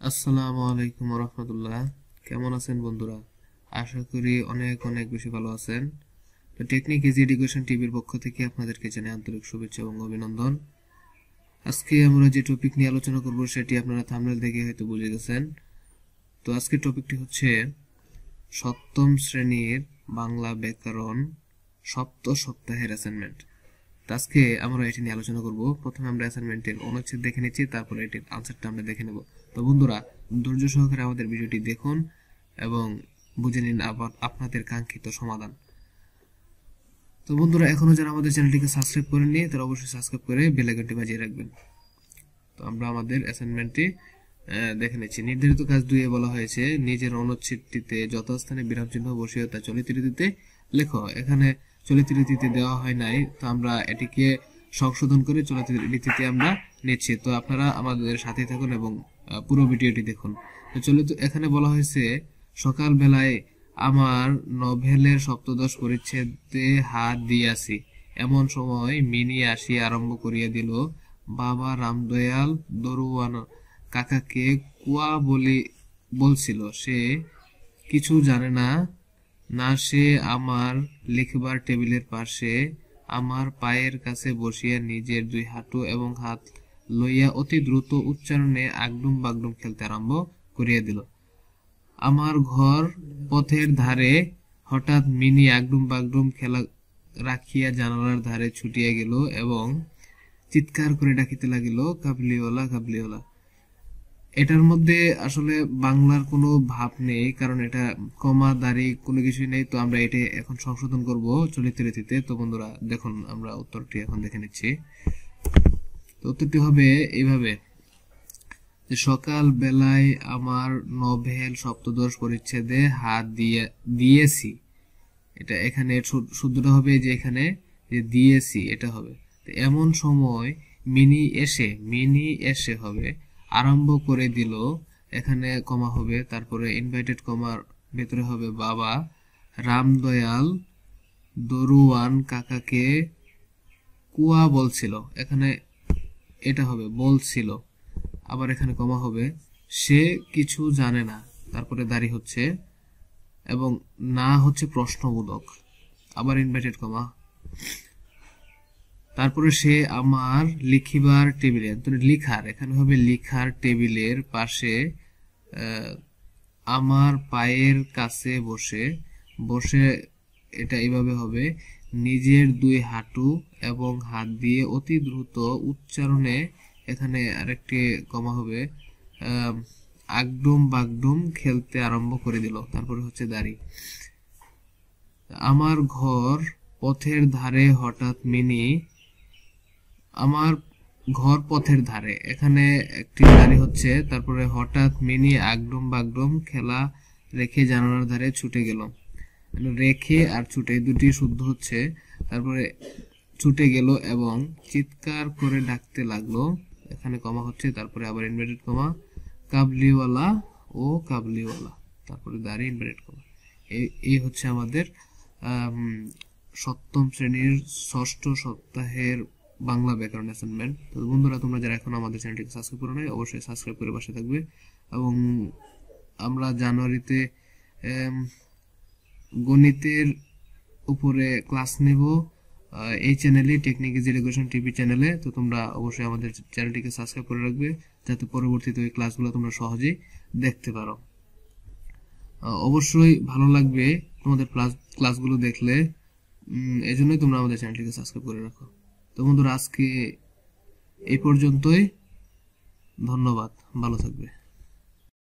আসসালামু আলাইকুম রহমতুল্লাহ। কেমন আছেন বন্ধুরা? আশা করি অনেক অনেক বেশি ভালো আছেন। তো টেকনিক ইজি এডুকেশন টিভির পক্ষ থেকে আপনাদেরকে জানাই আন্তরিক শুভেচ্ছা এবং অভিনন্দন। আজকে আমরা যে টপিক নিয়ে আলোচনা করব সেটি আপনারা থাম্বনেল দেখে হয়তো বুঝে গেছেন। তো আজকের টপিকটি হচ্ছে সপ্তম শ্রেণীর বাংলা ব্যাকরণ সপ্তাহের অ্যাসাইনমেন্ট। আজকে আমরা এটি নিয়ে আলোচনা করব। প্রথমে আমরা অ্যাসাইনমেন্টের অনুচ্ছেদ দেখে নিচ্ছি, তারপরে এটির আনসারটা আমরা দেখে নেব। তো বন্ধুরা, ধৈর্য সহকারে আমাদের ভিডিওটি দেখুন এবং বুঝে নিন আবার আপনাদের কাঙ্ক্ষিত সমাধান। তো বন্ধুরা, এখনো যারা আমাদের চ্যানেলটিকে সাবস্ক্রাইব করেননি তারা অবশ্যই সাবস্ক্রাইব করে বেল আইকনটি বাজিয়ে রাখবেন। তো আমরা আমাদের অ্যাসাইনমেন্টটি দেখে নিচ্ছি। নির্ধারিত কাজ 2 এ বলা হয়েছে নিজের অনুচ্ছেদটিতে যথাস্থানে বিরাম চিহ্ন বসিয়ে তা চলিত রীতিতে লেখো। এখানে চলিত রীতিতে দেওয়া হয় নাই, তো আমরা এটিকে সংশোধন করে চলিত রীতিতে আমরা নিচ্ছি। তো আপনারা আমাদের সাথে থাকুন এবং পুরো ভিডিওটি দেখুন। তো চলিত এখানে বলা হয়েছে সকাল বেলায় আমার নভেলের সপ্তদশ পরিচ্ছেদে হাত দিয়াছি, এমন সময় মিনি আসি আরম্ভ করিয়া দিল। বাবা রামদয়াল দরুয়ান কাকাকে কুয়া বলছিল, সে কিছু জানে না। না, সে আমার লিখবার টেবিলের পাশে আমার পায়ের কাছে বসিয়া নিজের 2 হাঁটু এবং হাত লইয়া অতি দ্রুত উচ্চারণে আগডুম বাগডুম খেলতে আরম্ভ করিয়া দিল। আমার ঘর পথের ধারে হঠাৎ মিনি আগডুম বাগডুম খেলা রাখিয়া জানালার ধারে ছুটিয়া গেল এবং চিৎকার করে ডাকিতে লাগিল, কাবলিওয়ালা কাবলিওয়ালা। এটার মধ্যে আসলে বাংলার কোনো ভাব নেই, কারণ এটা কমা দাড়ি কোনো কিছুই নেই। তো আমরা এটা এখন সংশোধন করব চলিত রীতিতে। তো বন্ধুরা দেখুন, আমরা উত্তরটি এখন দেখে নিচ্ছি। তো উত্তরটি হবে এইভাবে যে সকাল বেলায় আমার নভেল সপ্তদশ পরিচ্ছেদে হাত দিয়েছি। এটা এখানে শুদ্ধটা হবে যে এখানে যে দিয়েছি এটা হবে। তো এমন সময় মিনি এসে হবে আরম্ভ করে দিল, এখানে কমা হবে, তারপরে ইনভার্টেড কমার ভেতরে হবে বাবা রামদয়াল দরুয়ান কাকাকে কুয়া বলছিল, এখানে এটা হবে বলছিল। আবার এখানে কমা হবে সে কিছু জানে না, তারপরে দাড়ি হচ্ছে এবং না হচ্ছে প্রশ্নবোধক, আবার ইনভার্টেড কমা, তারপরে সে আমার লিখিবার টেবিলে, লিখার এখানে হবে লিখার টেবিলের পাশে আমার পায়ের কাছে বসে বসে এটা এইভাবে হবে নিজের 2 হাঁটু এবং হাত দিয়ে অতি দ্রুত উচ্চারণে, এখানে আরেকটি কমা হবে আগডুম বাগডুম খেলতে আরম্ভ করে দিল, তারপরে হচ্ছে দাড়ি। আমার ঘর পথের ধারে হঠাৎ মিনি, আমার ঘর পথের ধারে, এখানে একটি দাড়ি হচ্ছে, তারপরে হঠাৎ মিনি আগডুম বাগডুম খেলা রেখে জানালার ধারে ছুটে গেল। রেখে আর ছুটে দুটি শুদ্ধ হচ্ছে, তারপরে ছুটে গেল এবং চিৎকার করে ডাকতে লাগলো, এখানে কমা হচ্ছে, তারপরে আবার ইনভার্টেড কমা, কাবলিওয়ালা ও কাবলিওয়ালা, তারপরে দাড়ি ইনভার্টেড কমা। এই হচ্ছে আমাদের সপ্তম শ্রেণীর ষষ্ঠ সপ্তাহের বাংলা ব্যাকরণ অ্যাসাইনমেন্ট। তো বন্ধুরা, তোমরা যারা এখন আমাদের চ্যানেলটিকে সাবস্ক্রাইব করো নাই অবশ্যই সাবস্ক্রাইব করে পাশে থাকবে। এবং আমরা জানুয়ারিতে গণিতের উপরে ক্লাস নেব এই চ্যানেলে, টেকনিক ইজি এডুকেশন টিভি চ্যানেলে। তো তোমরা অবশ্যই আমাদের চ্যানেলটিকে সাবস্ক্রাইব করে রাখবে, যাতে পরবর্তীতে ওই ক্লাসগুলো তোমরা সহজেই দেখতে পারো। অবশ্যই ভালো লাগবে তোমাদের ক্লাসগুলো দেখলে, এই জন্যই তোমরা আমাদের চ্যানেলটিকে সাবস্ক্রাইব করে রাখো। তো বন্ধুরা, আজকে এই পর্যন্তই। ধন্যবাদ, ভালো থাকবে।